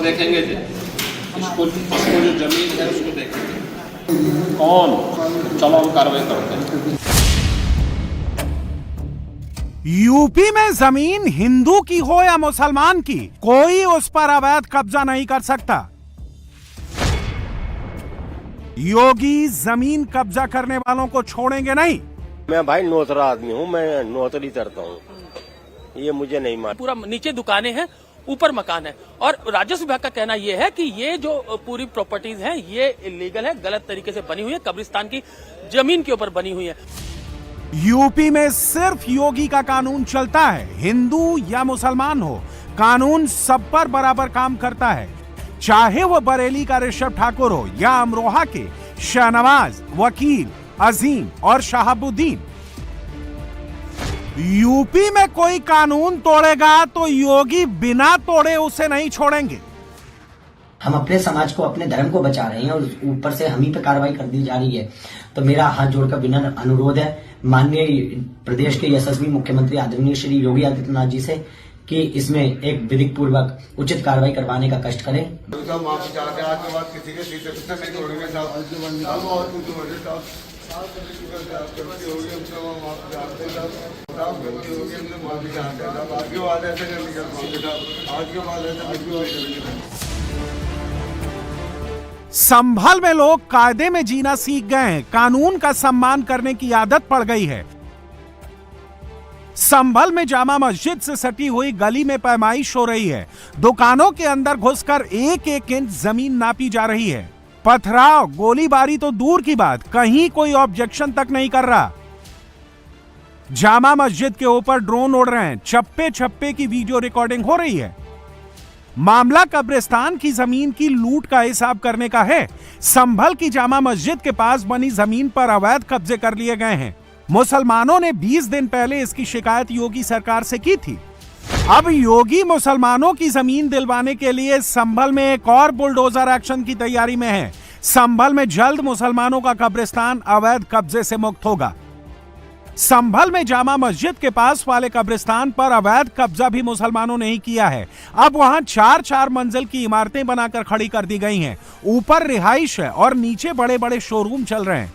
देखेंगे जी, इसको जो जमीन है उसको देखेंगे कौन, चलो हम कार्रवाई करते हैं। यूपी में जमीन हिंदू की हो या मुसलमान की, कोई उस पर अवैध कब्जा नहीं कर सकता। योगी जमीन कब्जा करने वालों को छोड़ेंगे नहीं। मैं भाई नौतरा आदमी हूँ, मैं नौतरी करता हूँ, ये मुझे नहीं मालूम। पूरा नीचे दुकानें हैं, ऊपर मकान है, और राजस्व विभाग का कहना यह है कि ये जो पूरी प्रॉपर्टीज हैं ये इलीगल है, गलत तरीके से बनी हुई है, कब्रिस्तान की जमीन के ऊपर बनी हुई है। यूपी में सिर्फ योगी का कानून चलता है, हिंदू या मुसलमान हो, कानून सब पर बराबर काम करता है। चाहे वो बरेली का ऋषभ ठाकुर हो या अमरोहा के शाहनवाज, वकील, अजीम और शहाबुद्दीन। यूपी में कोई कानून तोड़ेगा तो योगी बिना तोड़े उसे नहीं छोड़ेंगे। हम अपने समाज को, अपने धर्म को बचा रहे हैं और ऊपर से हम ही पे कार्रवाई कर दी जा रही है। तो मेरा हाथ जोड़कर विनम्र अनुरोध है माननीय प्रदेश के यशस्वी मुख्यमंत्री आदरणीय श्री योगी आदित्यनाथ जी से कि इसमें एक विधिक पूर्वक उचित कार्रवाई करवाने का कष्ट करें। संभल में लोग कायदे में जीना सीख गए हैं, कानून का सम्मान करने की आदत पड़ गई है। संभल में जामा मस्जिद से सटी हुई गली में पैमाइश हो रही है। दुकानों के अंदर घुसकर एक एक इंच जमीन नापी जा रही है। पथराव, गोलीबारी तो दूर की बात, कहीं कोई ऑब्जेक्शन तक नहीं कर रहा। जामा मस्जिद के ऊपर ड्रोन उड़ रहे हैं, चप्पे चप्पे की वीडियो रिकॉर्डिंग हो रही है। मामला कब्रिस्तान की जमीन की लूट का हिसाब करने का है। संभल की जामा मस्जिद के पास बनी जमीन पर अवैध कब्जे कर लिए गए हैं। मुसलमानों ने 20 दिन पहले इसकी शिकायत योगी सरकार से की थी। अब योगी मुसलमानों की जमीन दिलवाने के लिए संभल में एक और बुलडोजर एक्शन की तैयारी में है। संभल में जल्द मुसलमानों का कब्रिस्तान अवैध कब्जे से मुक्त होगा। संभल में जामा मस्जिद के पास वाले कब्रिस्तान पर अवैध कब्जा भी मुसलमानों ने ही किया है। अब वहां 4-4 मंजिल की इमारतें बनाकर खड़ी कर दी गई हैं। ऊपर रिहाइश है और नीचे बड़े बड़े शोरूम चल रहे हैं।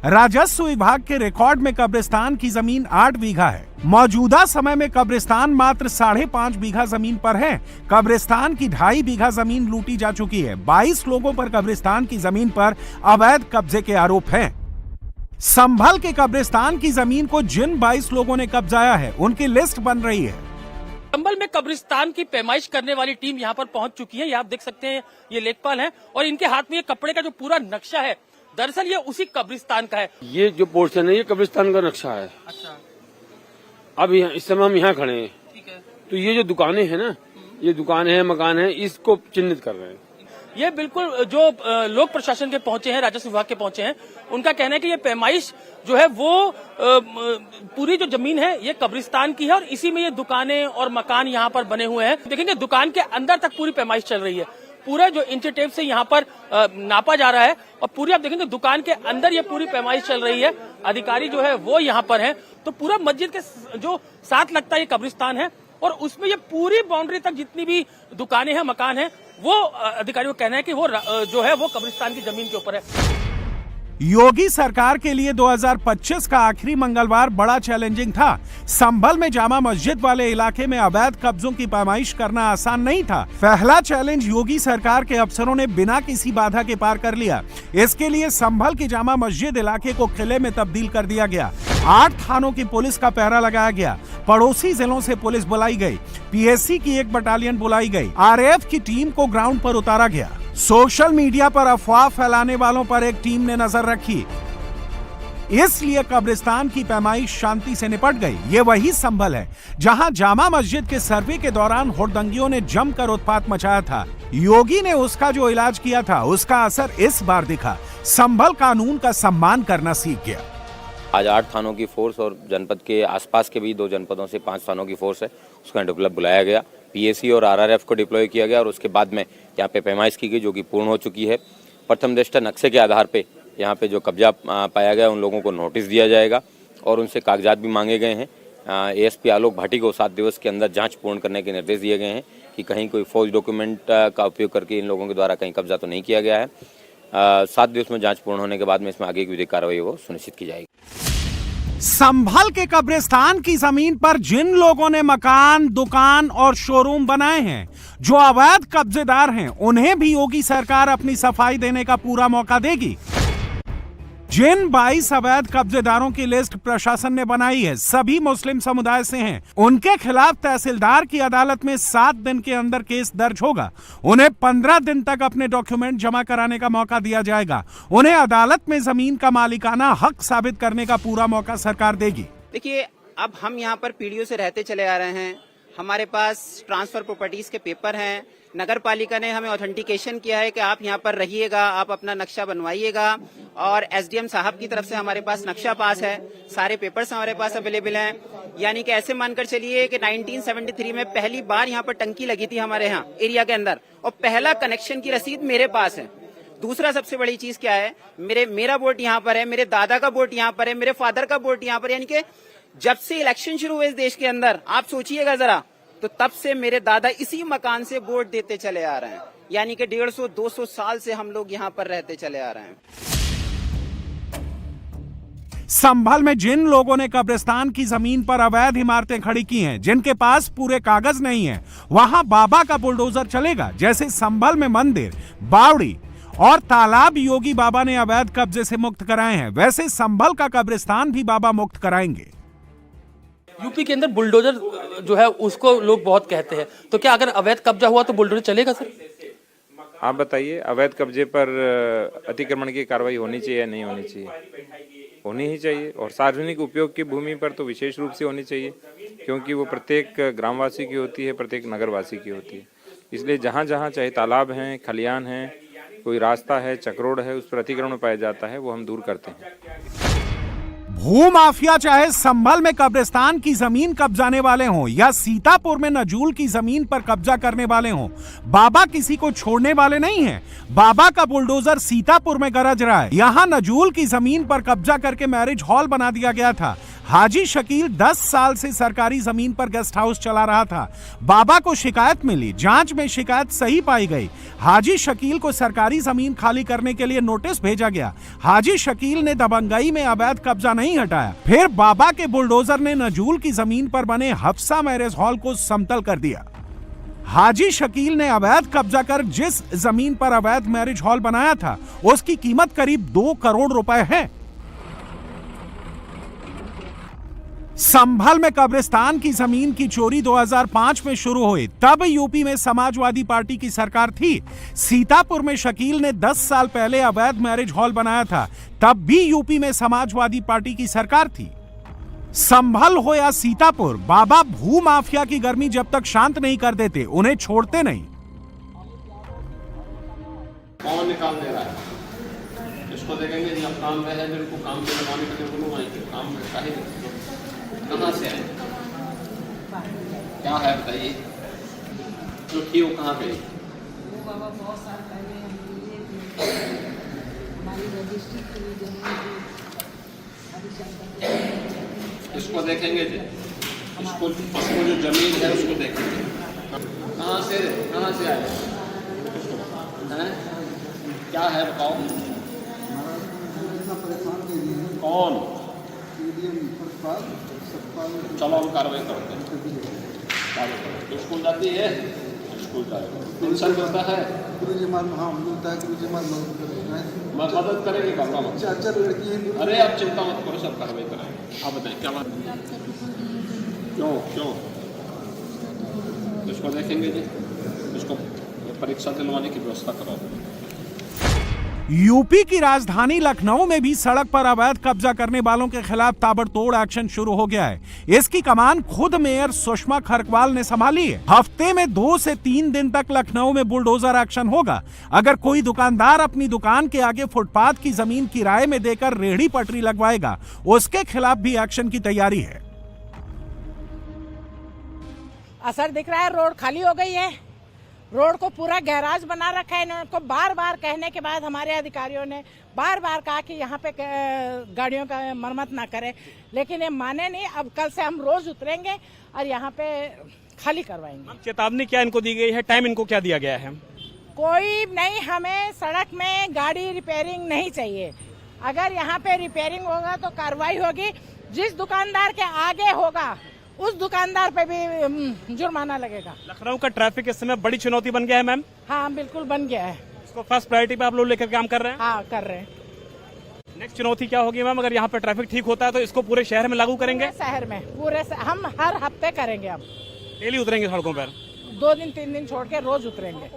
राजस्व विभाग के रिकॉर्ड में कब्रिस्तान की जमीन 8 बीघा है। मौजूदा समय में कब्रिस्तान मात्र 5.5 बीघा जमीन पर है। कब्रिस्तान की 2.5 बीघा जमीन लूटी जा चुकी है। 22 लोगों पर कब्रिस्तान की जमीन पर अवैध कब्जे के आरोप हैं। संभल के कब्रिस्तान की जमीन को जिन 22 लोगों ने कब्जाया है उनकी लिस्ट बन रही है। संभल में कब्रिस्तान की पैमाइश करने वाली टीम यहाँ पर पहुंच चुकी है। ये आप देख सकते हैं, ये लेखपाल हैं और इनके हाथ में ये कपड़े का जो पूरा नक्शा है, दरअसल ये उसी कब्रिस्तान का है। ये जो पोर्शन है ये कब्रिस्तान का नक्शा है। अच्छा, अब इस समय हम यहाँ खड़े हैं। ठीक है। तो ये जो दुकानें हैं ना, ये दुकानें हैं, मकान है, इसको चिन्हित कर रहे हैं। ये बिल्कुल जो लोक प्रशासन के पहुंचे हैं, राजस्व विभाग के पहुंचे हैं, उनका कहना है कि ये पैमाइश जो है वो पूरी जो जमीन है ये कब्रिस्तान की है और इसी में ये दुकानें और मकान यहाँ पर बने हुए हैं। देखेंगे दुकान के अंदर तक पूरी पैमाइश चल रही है। पूरा जो इंच टेप से यहाँ पर नापा जा रहा है और पूरी आप देखेंगे दुकान के अंदर ये पूरी पैमाइश चल रही है। अधिकारी जो है वो यहाँ पर हैं। तो पूरा मस्जिद के जो साथ लगता है ये कब्रिस्तान है और उसमें ये पूरी बाउंड्री तक जितनी भी दुकानें हैं, मकान हैं, वो अधिकारियों का कहना है कि वो जो है वो कब्रिस्तान की जमीन के ऊपर है। योगी सरकार के लिए 2025 का आखिरी मंगलवार बड़ा चैलेंजिंग था। संभल में जामा मस्जिद वाले इलाके में अवैध कब्जों की पैमाइश करना आसान नहीं था। पहला चैलेंज योगी सरकार के अफसरों ने बिना किसी बाधा के पार कर लिया। इसके लिए संभल की जामा मस्जिद इलाके को किले में तब्दील कर दिया गया। 8 थानों की पुलिस का पहरा लगाया गया। पड़ोसी जिलों से पुलिस बुलाई गई। पीएससी की एक बटालियन बुलाई गई। आरएएफ की टीम को ग्राउंड पर उतारा गया। सोशल मीडिया पर अफवाह फैलाने वालों पर एक टीम ने नजर रखी। इसलिए कब्रिस्तान की पैमाइश शांति से निपट गई। ये वही संभल है जहां जामा मस्जिद के सर्वे के दौरान हुड़दंगियों ने जमकर उत्पात मचाया था। योगी ने उसका जो इलाज किया था उसका असर इस बार दिखा। संभल कानून का सम्मान करना सीख गया। आज 8 थानों की फोर्स और जनपद के आसपास के भी 2 जनपदों से 5 थानों की फोर्स है, उसका डेवलप बुलाया गया। पीएसी और आरआरएफ को डिप्लॉय किया गया और उसके बाद में यहाँ पे पैमाइश की गई जो कि पूर्ण हो चुकी है। प्रथम दृष्टया नक्शे के आधार पे यहाँ पे जो कब्जा पाया गया उन लोगों को नोटिस दिया जाएगा और उनसे कागजात भी मांगे गए हैं। एएसपी आलोक भाटी को 7 दिवस के अंदर जांच पूर्ण करने के निर्देश दिए गए हैं। कि कहीं कोई फौज डॉक्यूमेंट का उपयोग करके इन लोगों के द्वारा कहीं कब्जा तो नहीं किया गया है। 7 दिवस में जांच पूर्ण होने के बाद में इसमें आगे की विधिक कार्रवाई वो सुनिश्चित की जाएगी। संभल के कब्रिस्तान की जमीन पर जिन लोगों ने मकान, दुकान और शोरूम बनाए हैं, जो अवैध कब्जेदार हैं, उन्हें भी योगी सरकार अपनी सफाई देने का पूरा मौका देगी। जिन 22 अवैध कब्जेदारों की लिस्ट प्रशासन ने बनाई है, सभी मुस्लिम समुदाय से हैं। उनके खिलाफ तहसीलदार की अदालत में 7 दिन के अंदर केस दर्ज होगा। उन्हें 15 दिन तक अपने डॉक्यूमेंट जमा कराने का मौका दिया जाएगा। उन्हें अदालत में जमीन का मालिकाना हक साबित करने का पूरा मौका सरकार देगी। देखिए, अब हम यहाँ पर पीढ़ियों से रहते चले आ रहे हैं। हमारे पास ट्रांसफर प्रॉपर्टीज के पेपर हैं। नगर पालिका ने हमें ऑथेंटिकेशन किया है कि आप यहाँ पर रहिएगा, आप अपना नक्शा बनवाइएगा, और एसडीएम साहब की तरफ से हमारे पास नक्शा पास है, सारे पेपर्स हमारे पास अवेलेबल हैं। यानी कि ऐसे मानकर चलिए कि 1973 में पहली बार यहाँ पर टंकी लगी थी हमारे यहाँ एरिया के अंदर, और पहला कनेक्शन की रसीद मेरे पास है। दूसरा सबसे बड़ी चीज क्या है, मेरा वोट यहाँ पर है, मेरे दादा का वोट यहाँ पर है, मेरे फादर का वोट यहाँ पर। यानी कि जब से इलेक्शन शुरू हुए इस देश के अंदर, आप सोचिएगा जरा, तो तब से मेरे दादा इसी मकान से वोट देते चले आ रहे हैं। यानी कि 150-200 साल से हम लोग यहाँ पर रहते चले आ रहे हैं। संभल में जिन लोगों ने कब्रिस्तान की जमीन पर अवैध इमारतें खड़ी की हैं, जिनके पास पूरे कागज नहीं है, वहां बाबा का बुलडोजर चलेगा। जैसे संभल में मंदिर, बावड़ी और तालाब योगी बाबा ने अवैध कब्जे से मुक्त कराए हैं, वैसे संभल का कब्रिस्तान भी बाबा मुक्त कराएंगे। यूपी के अंदर बुलडोजर जो है उसको लोग बहुत कहते हैं, तो क्या अगर अवैध कब्जा हुआ तो बुलडोजर चलेगा सर? आप बताइए, अवैध कब्जे पर अतिक्रमण की कार्रवाई होनी चाहिए या नहीं होनी चाहिए? होनी ही चाहिए, और सार्वजनिक उपयोग की भूमि पर तो विशेष रूप से होनी चाहिए, क्योंकि वो प्रत्येक ग्रामवासी की होती है, प्रत्येक नगरवासी की होती है। इसलिए जहाँ जहाँ चाहे तालाब हैं, खलियान हैं, कोई रास्ता है, चक्रोड है, उस पर अतिक्रमण पाया जाता है, वो हम दूर करते हैं। भूमाफिया चाहे संभल में कब्रिस्तान की जमीन कब्जाने वाले हों या सीतापुर में नजूल की जमीन पर कब्जा करने वाले हों, बाबा किसी को छोड़ने वाले नहीं हैं। बाबा का बुलडोजर सीतापुर में गरज रहा है। यहां नजूल की जमीन पर कब्जा करके मैरिज हॉल बना दिया गया था। हाजी शकील 10 साल से सरकारी जमीन पर गेस्ट हाउस चला रहा था। बाबा को शिकायत मिली, जांच में शिकायत सही पाई गई। हाजी शकील को सरकारी जमीन खाली करने के लिए नोटिस भेजा गया। हाजी शकील ने दबंगई में अवैध कब्जा नहीं हटाया। फिर बाबा के बुलडोजर ने नजूल की जमीन पर बने हफ्सा मैरिज हॉल को समतल कर दिया। हाजी शकील ने अवैध कब्जा कर जिस जमीन पर अवैध मैरिज हॉल बनाया था, उसकी कीमत करीब 2 करोड़ रुपए है। संभल में कब्रिस्तान की जमीन की चोरी 2005 में शुरू हुई, तब यूपी में समाजवादी पार्टी की सरकार थी। सीतापुर में शकील ने 10 साल पहले अवैध मैरिज हॉल बनाया था, तब भी यूपी में समाजवादी पार्टी की सरकार थी। संभल हो या सीतापुर, बाबा भू माफिया की गर्मी जब तक शांत नहीं कर देते, उन्हें छोड़ते नहीं। कौन निकाल दे रहा है? इसको देखेंगे जी, अब काम है, मेरे को काम पे लगाने के लिए बोलूँ, काम काहे कहाँ से आए, क्या है बताइए, जो थी वो कहाँ गई? वो बाबा बहुत साल पहले हम लिए थे, हमारी रजिस्ट्री की जमीन थी। इसको देखेंगे जी, इसको जो जमीन है उसको देखेंगे, कहाँ से आए हैं, क्या है बताओ, कौन? चलो हम कार्रवाई करते हैं। स्कूल जाती है, स्कूल जाएगा, पेंशन मिलता है, मदद करेंगे का? अरे आप चिंता मत करो, सब कार्रवाई करेंगे। आप बताएं क्या बात, क्यों इसको देखेंगे जी, इसको परीक्षा दिलवाने की व्यवस्था करो। यूपी की राजधानी लखनऊ में भी सड़क पर अवैध कब्जा करने वालों के खिलाफ ताबड़तोड़ एक्शन शुरू हो गया है। इसकी कमान खुद मेयर सुषमा खरकवाल ने संभाली है। हफ्ते में 2 से 3 दिन तक लखनऊ में बुलडोजर एक्शन होगा। अगर कोई दुकानदार अपनी दुकान के आगे फुटपाथ की जमीन किराए में देकर रेहड़ी पटरी लगवाएगा, उसके खिलाफ भी एक्शन की तैयारी है। असर दिख रहा है, रोड खाली हो गई है रोड को पूरा गैराज बना रखा है। इन्होंने बार बार कहने के बाद हमारे अधिकारियों ने बार बार कहा कि यहाँ पे गाड़ियों का मरम्मत ना करें, लेकिन ये माने नहीं। अब कल से हम रोज उतरेंगे और यहाँ पे खाली करवाएंगे। चेतावनी क्या इनको दी गई है, टाइम इनको क्या दिया गया है? कोई नहीं, हमें सड़क में गाड़ी रिपेयरिंग नहीं चाहिए। अगर यहाँ पे रिपेयरिंग होगा तो कार्रवाई होगी। जिस दुकानदार के आगे होगा उस दुकानदार पे भी जुर्माना लगेगा। लखनऊ का ट्रैफिक इस समय बड़ी चुनौती बन गया है मैम। हाँ बिल्कुल बन गया है। इसको फर्स्ट प्रायोरिटी पे आप लोग लेकर काम कर रहे हैं? हाँ कर रहे हैं। नेक्स्ट चुनौती क्या होगी मैम? अगर यहाँ पे ट्रैफिक ठीक होता है तो इसको पूरे शहर में लागू करेंगे? शहर में हम हर हफ्ते करेंगे। अब डेली उतरेंगे सड़कों पर? 2 दिन 3 दिन छोड़ के रोज उतरेंगे।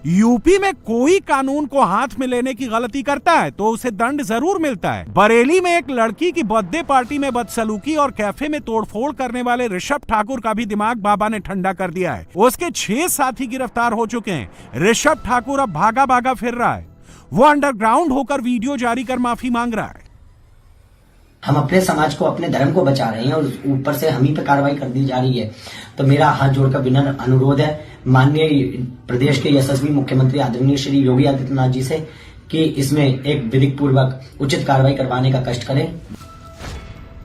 यूपी में कोई कानून को हाथ में लेने की गलती करता है तो उसे दंड जरूर मिलता है। बरेली में एक लड़की की बर्थडे पार्टी में बदसलूकी और कैफे में तोड़फोड़ करने वाले ऋषभ ठाकुर का भी दिमाग बाबा ने ठंडा कर दिया है। उसके 6 साथी गिरफ्तार हो चुके हैं। ऋषभ ठाकुर अब भागा भागा फिर रहा है। वो अंडरग्राउंड होकर वीडियो जारी कर माफी मांग रहा है। हम अपने समाज को, अपने धर्म को बचा रहे हैं और ऊपर से हम ही पे कार्रवाई कर दी जा रही है। तो मेरा हाथ जोड़कर विनम्र अनुरोध है माननीय प्रदेश के यशस्वी मुख्यमंत्री आदरणीय श्री योगी आदित्यनाथ जी से कि इसमें एक विधिक पूर्वक उचित कार्रवाई करवाने का कष्ट करें।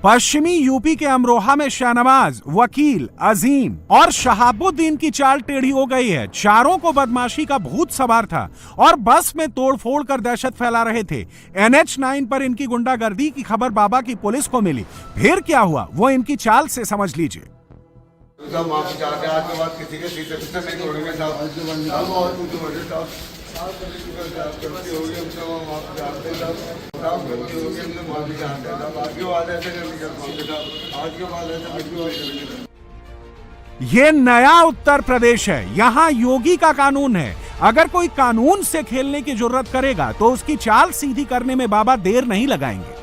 पश्चिमी यूपी के अमरोहा में शाहनवाज, वकील, अजीम और शहाबुद्दीन की चाल टेढ़ी हो गई है। चारों को बदमाशी का भूत सवार था और बस में तोड़फोड़ कर दहशत फैला रहे थे। NH9 पर इनकी गुंडागर्दी की खबर बाबा की पुलिस को मिली। फिर क्या हुआ वो इनकी चाल से समझ लीजिए। ये नया उत्तर प्रदेश है। यहाँ योगी का कानून है। अगर कोई कानून से खेलने की जरूरत करेगा तो उसकी चाल सीधी करने में बाबा देर नहीं लगाएंगे।